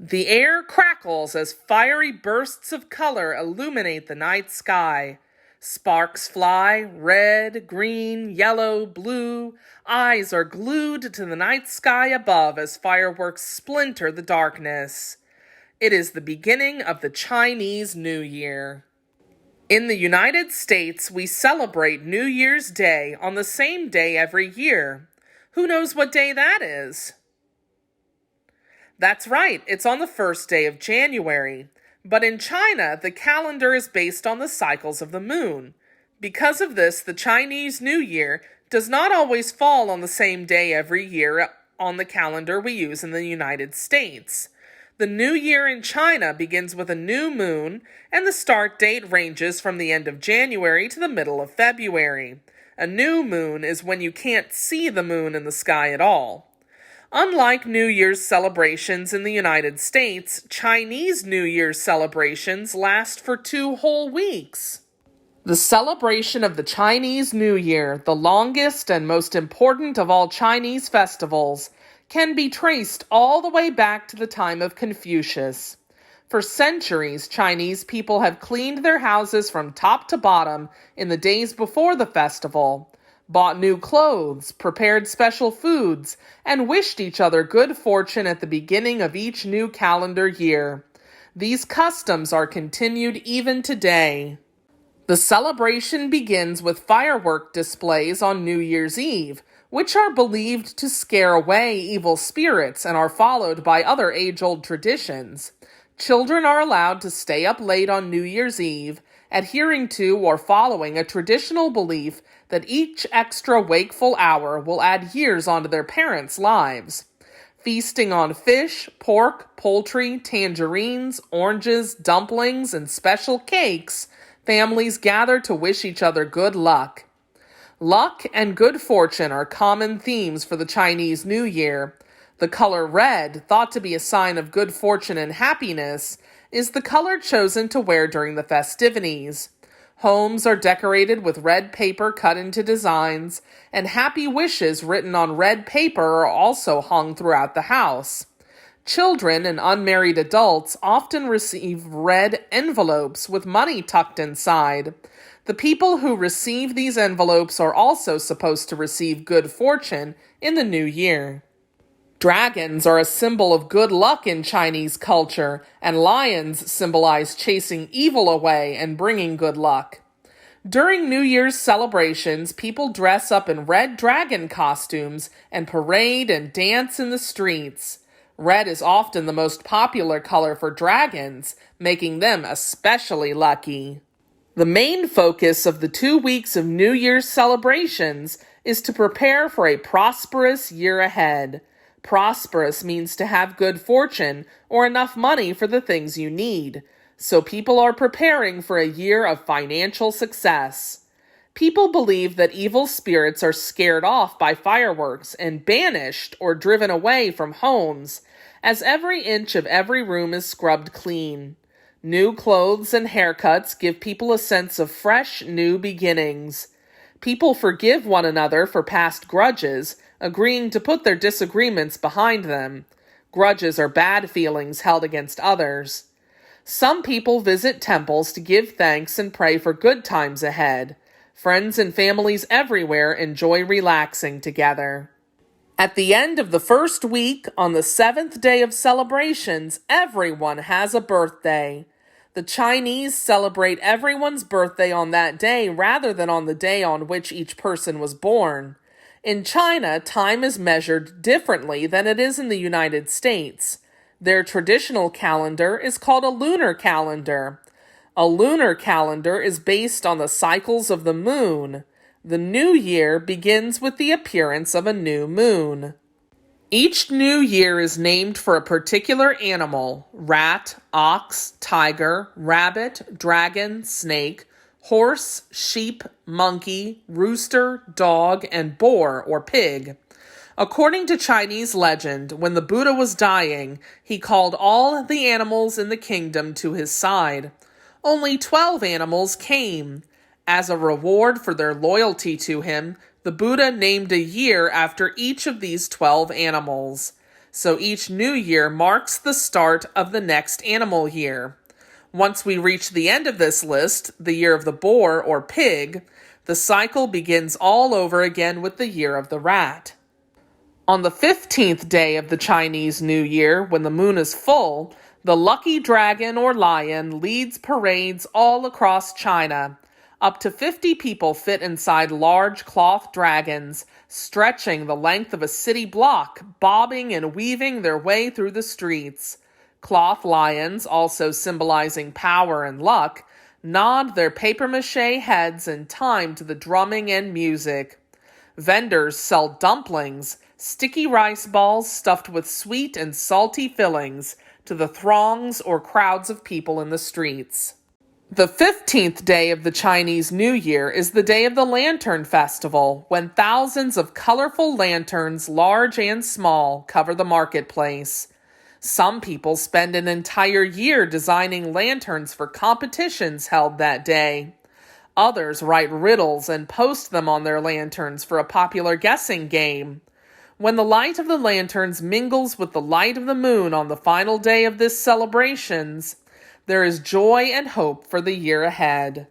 The air crackles as fiery bursts of color illuminate the night sky. Sparks fly, red, green, yellow, blue. Eyes are glued to the night sky above as fireworks splinter the darkness. It is the beginning of the Chinese New Year. In the United States, we celebrate New Year's Day on the same day every year. Who knows what day that is? That's right, it's on the first day of January. But in China, the calendar is based on the cycles of the moon. Because of this, the Chinese New Year does not always fall on the same day every year on the calendar we use in the United States. The New Year in China begins with a new moon, and the start date ranges from the end of January to the middle of February. A new moon is when you can't see the moon in the sky at all. Unlike New Year's celebrations in the United States, Chinese New Year's celebrations last for 2 whole weeks. The celebration of the Chinese New Year, the longest and most important of all Chinese festivals, can be traced all the way back to the time of Confucius. For centuries, Chinese people have cleaned their houses from top to bottom in the days before the festival, bought new clothes, prepared special foods, and wished each other good fortune at the beginning of each new calendar year. These customs are continued even today. The celebration begins with firework displays on New Year's Eve, which are believed to scare away evil spirits and are followed by other age-old traditions. Children are allowed to stay up late on New Year's Eve, adhering to or following a traditional belief that each extra wakeful hour will add years onto their parents' lives. Feasting on fish, pork, poultry, tangerines, oranges, dumplings, and special cakes, families gather to wish each other good luck. Luck and good fortune are common themes for the Chinese New Year. The color red, thought to be a sign of good fortune and happiness, is the color chosen to wear during the festivities. Homes are decorated with red paper cut into designs, and happy wishes written on red paper are also hung throughout the house. Children and unmarried adults often receive red envelopes with money tucked inside. The people who receive these envelopes are also supposed to receive good fortune in the new year. Dragons are a symbol of good luck in Chinese culture, and lions symbolize chasing evil away and bringing good luck. During New Year's celebrations, people dress up in red dragon costumes and parade and dance in the streets. Red is often the most popular color for dragons, making them especially lucky. The main focus of the 2 weeks of New Year's celebrations is to prepare for a prosperous year ahead. Prosperous means to have good fortune or enough money for the things you need, so people are preparing for a year of financial success. People believe that evil spirits are scared off by fireworks and banished or driven away from homes, as every inch of every room is scrubbed clean. New clothes and haircuts give people a sense of fresh, new beginnings. People forgive one another for past grudges, agreeing to put their disagreements behind them. Grudges are bad feelings held against others. Some people visit temples to give thanks and pray for good times ahead. Friends and families everywhere enjoy relaxing together. At the end of the first week, on the 7th day of celebrations, everyone has a birthday. The Chinese celebrate everyone's birthday on that day rather than on the day on which each person was born. In China, time is measured differently than it is in the United States. Their traditional calendar is called a lunar calendar. A lunar calendar is based on the cycles of the moon. The new year begins with the appearance of a new moon. Each new year is named for a particular animal: rat, ox, tiger, rabbit, dragon, snake, horse, sheep, monkey, rooster, dog, and boar or pig. According to Chinese legend, when the Buddha was dying, he called all the animals in the kingdom to his side. Only 12 animals came. As a reward for their loyalty to him, the Buddha named a year after each of these 12 animals. so each new year marks the start of the next animal year. Once we reach the end of this list, the year of the boar or pig, the cycle begins all over again with the year of the rat. On the 15th day of the Chinese New Year, when the moon is full, the lucky dragon or lion leads parades all across China. Up to 50 people fit inside large cloth dragons, stretching the length of a city block, bobbing and weaving their way through the streets. Cloth lions, also symbolizing power and luck, nod their papier-mâché heads in time to the drumming and music. Vendors sell dumplings, sticky rice balls stuffed with sweet and salty fillings, to the throngs or crowds of people in the streets. The 15th day of the Chinese New Year is the day of the Lantern Festival, when thousands of colorful lanterns, large and small, cover the marketplace. Some people spend an entire year designing lanterns for competitions held that day. Others write riddles and post them on their lanterns for a popular guessing game. When the light of the lanterns mingles with the light of the moon on the final day of this celebrations, there is joy and hope for the year ahead.